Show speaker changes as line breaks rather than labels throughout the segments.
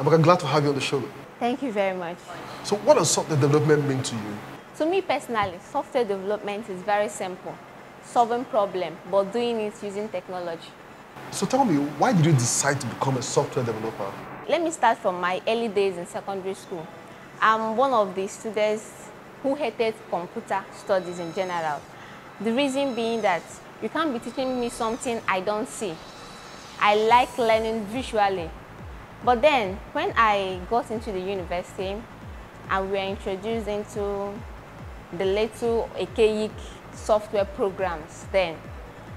I'm glad to have you on the show.
Thank you very much.
So what does software development mean to you?
To me personally, software development is very simple. Solving problems, but doing it using technology.
So tell me, why did you decide to become a software developer?
Let me start from my early days in secondary school. I'm one of the students who hated computer studies in general. The reason being that you can't be teaching me something I don't see. I like learning visually. But then, when I got into the university and we were introduced into the little archaic software programs, then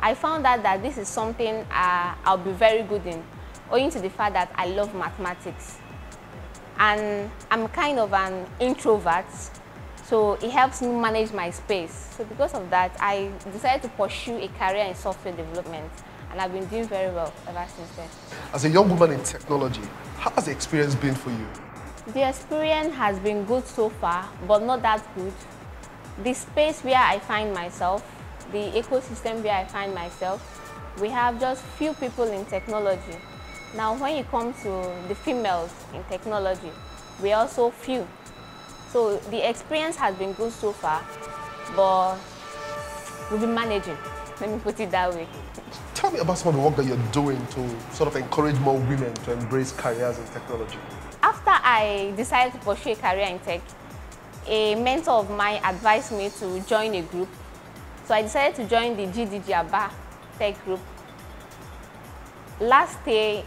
I found out that this is something I'll be very good in, owing to the fact that I love mathematics. And I'm kind of an introvert, so it helps me manage my space. So because of that, I decided to pursue a career in software development, and I've been doing very well ever since then.
As a young woman in technology, how has the experience been for you?
The experience has been good so far, but not that good. The space where I find myself, the ecosystem where I find myself, we have just few people in technology. Now, when you come to the females in technology, we're also few. So the experience has been good so far, but we'll be managing. Let me put it that way.
Tell me about some of the work that you're doing to sort of encourage more women to embrace careers in technology.
After I decided to pursue a career in tech, a mentor of mine advised me to join a group. So I decided to join the GDG Aba Tech Group. Last year,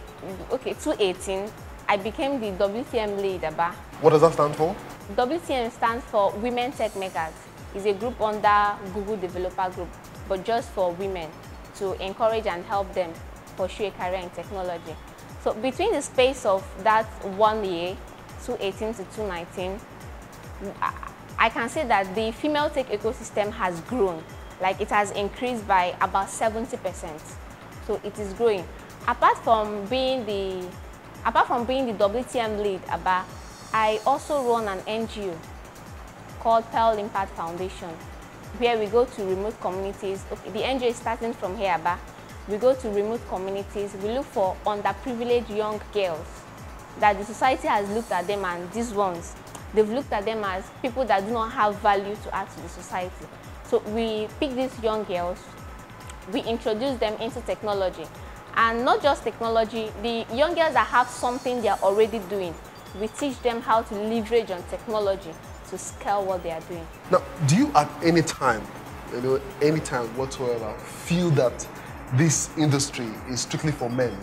2018, I became the WTM lead Aba.
What does that stand for?
WTM stands for Women Tech Makers. It's a group under Google Developer Group, but just for women, to encourage and help them pursue a career in technology. So between the space of that 1 year, 2018 to 2019, I can say that the female tech ecosystem has grown. Like, it has increased by about 70%. So it is growing. Apart from being the WTM lead Aba, I also run an NGO called Pearl Impact Foundation, where we go to remote communities. Okay, the NGO is starting from here, Aba. We go to remote communities. We look for underprivileged young girls that the society has looked at them, and these ones, they've looked at them as people that do not have value to add to the society. So we pick these young girls, we introduce them into technology. And not just technology, the young girls that have something they are already doing, we teach them how to leverage on technology to scale what they are doing.
Now, do you at any time, whatsoever, feel that this industry is strictly for men?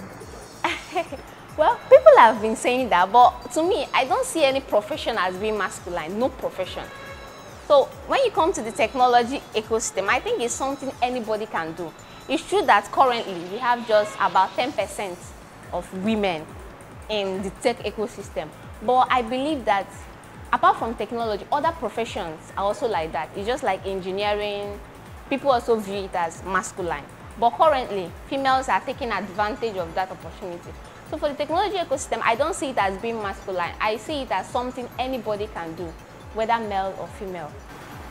Well, people have been saying that, but to me, I don't see any profession as being masculine, no profession. So when you come to the technology ecosystem, I think it's something anybody can do. It's true that currently we have just about 10% of women in the tech ecosystem, but I believe that apart from technology, other professions are also like that. It's just like engineering, people also view it as masculine. But currently, females are taking advantage of that opportunity. So for the technology ecosystem, I don't see it as being masculine. I see it as something anybody can do, whether male or female.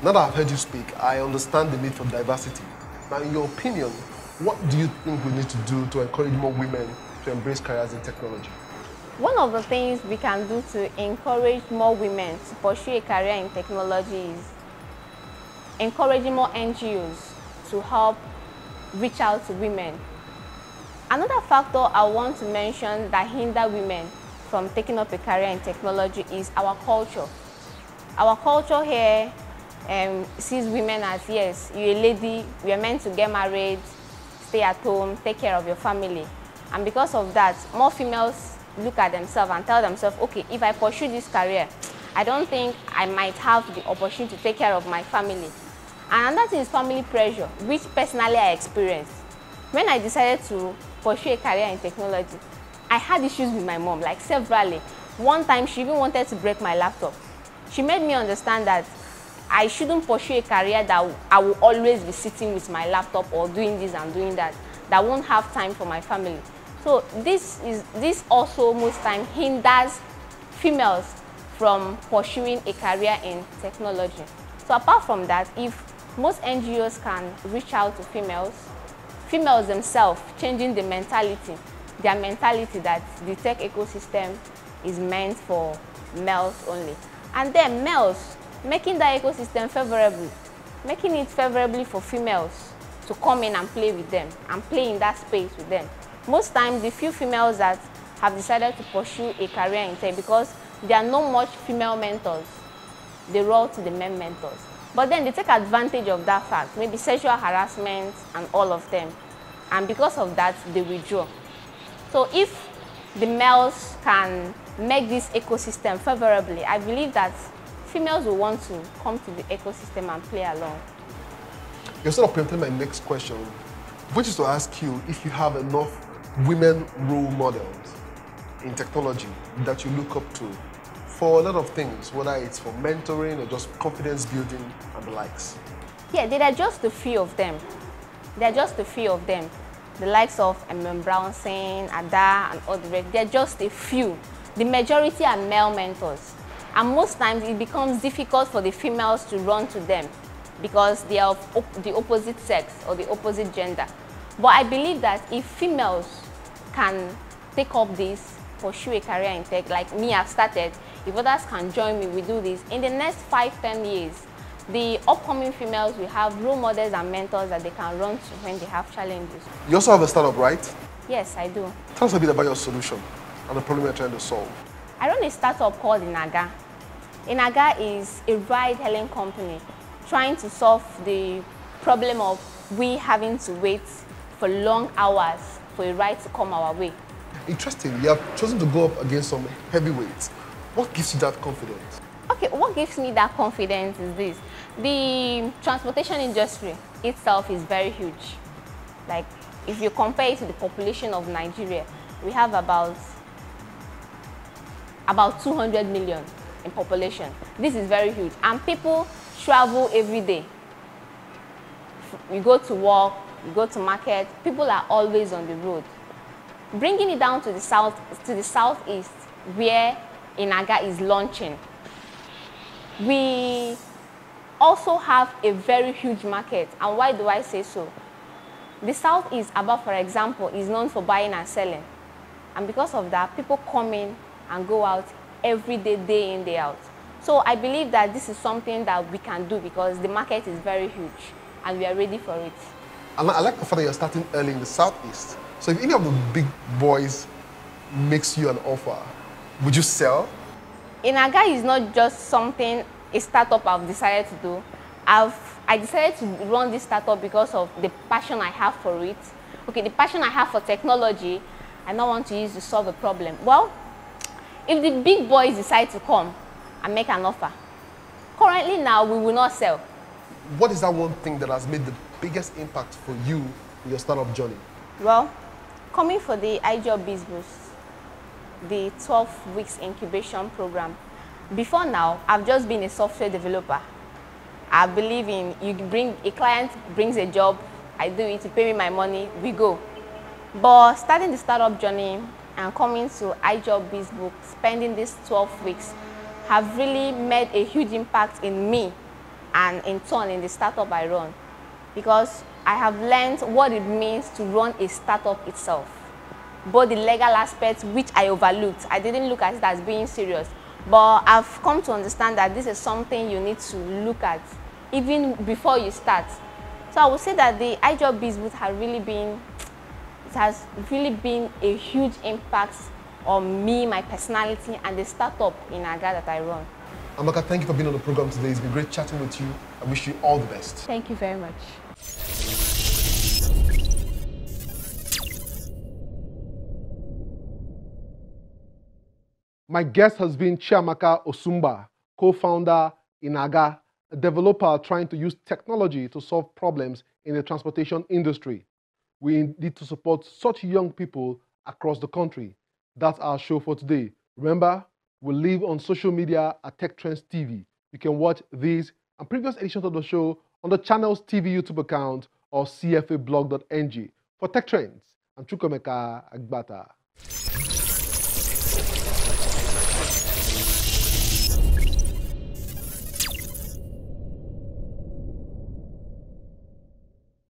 Now that I've heard you speak, I understand the need for diversity. Now, in your opinion, what do you think we need to do to encourage more women to embrace careers in technology?
One of the things we can do to encourage more women to pursue a career in technology is encouraging more NGOs to help reach out to women. Another factor I want to mention that hinder women from taking up a career in technology is our culture. Our culture here sees women as, yes, you're a lady, you're meant to get married, stay at home, take care of your family. And because of that, more females look at themselves and tell themselves, okay, if I pursue this career, I don't think I might have the opportunity to take care of my family. And another thing is family pressure, which personally I experienced. When I decided to pursue a career in technology, I had issues with my mom, like severally. One time, she even wanted to break my laptop. She made me understand that I shouldn't pursue a career that I will always be sitting with my laptop or doing this and doing that, that won't have time for my family. So this also most time hinders females from pursuing a career in technology. So apart from that, if most NGOs can reach out to females themselves changing their mentality that the tech ecosystem is meant for males only. And then males, making that ecosystem favorable, making it favorably for females to come in and play with them and play in that space with them. Most times, the few females that have decided to pursue a career in tech, because there are not much female mentors, they roll to the men mentors. But then they take advantage of that fact, maybe sexual harassment and all of them. And because of that, they withdraw. So if the males can make this ecosystem favorably, I believe that females will want to come to the ecosystem and play along.
You're sort of preempting my next question, which is to ask you if you have enough women role models in technology that you look up to for a lot of things, whether it's for mentoring or just confidence building and the likes.
Yeah, there are just a few of them. There are just a few of them. The likes of Brownson, Ada, and all the rest. They're just a few. The majority are male mentors. And most times it becomes difficult for the females to run to them because they are of the opposite sex or the opposite gender. But I believe that if females can take up this, pursue a career in tech, like me, I've started, if others can join me, we do this, in the next 5-10 years, the upcoming females will have role models and mentors that they can run to when they have challenges.
You also have a startup, right?
Yes, I do.
Tell us a bit about your solution and the problem you're trying to solve.
I run a startup called Inaga. Inaga is a ride-hailing company trying to solve the problem of we having to wait for long hours for a ride to come our way.
Interesting. You have chosen to go up against some heavyweights. What gives you that confidence?
Okay, what gives me that confidence is this. The transportation industry itself is very huge. Like, if you compare it to the population of Nigeria, we have about 200 million in population. This is very huge. And people travel every day. You go to work, you go to market, people are always on the road. Bringing it down to the southeast, where Inaga is launching, we also have a very huge market. And why do I say so? The southeast, Aba, for example, is known for buying and selling. And because of that, people come in and go out every day, day in, day out. So I believe that this is something that we can do because the market is very huge and we are ready for it.
I like the fact that you're starting early in the southeast. So if any of the big boys makes you an offer, would you sell?
Inaga is not just something a startup I've decided to do. I decided to run this startup because of the passion I have for it. Okay, the passion I have for technology, I don't want to use to solve a problem. Well, if the big boys decide to come and make an offer, currently now we will not sell.
What is that one thing that has made the biggest impact for you in your startup journey?
Well, coming for the iJob BizBoost, the 12 weeks incubation program. Before now, I've just been a software developer. I believe in a client brings a job, I do it, you pay me my money, we go. But starting the startup journey and coming to iJob BizBoost, spending these 12 weeks, have really made a huge impact in me and in turn in the startup I run. Because I have learned what it means to run a startup itself. Both the legal aspects, which I overlooked. I didn't look at it as being serious. But I've come to understand that this is something you need to look at even before you start. So I would say that the iJob BizBoost has really been a huge impact on me, my personality, and the startup Inaga that I run.
Amaka, thank you for being on the program today. It's been great chatting with you. I wish you all the best.
Thank you very much.
My guest has been Chiamaka Osumba, co-founder Inaga, a developer trying to use technology to solve problems in the transportation industry. We need to support such young people across the country. That's our show for today. Remember, we live on social media at Tech Trends TV. You can watch these and previous editions of the show on the channel's TV YouTube account or cfablog.ng. For Tech Trends, I'm Chukwemeka Agbata.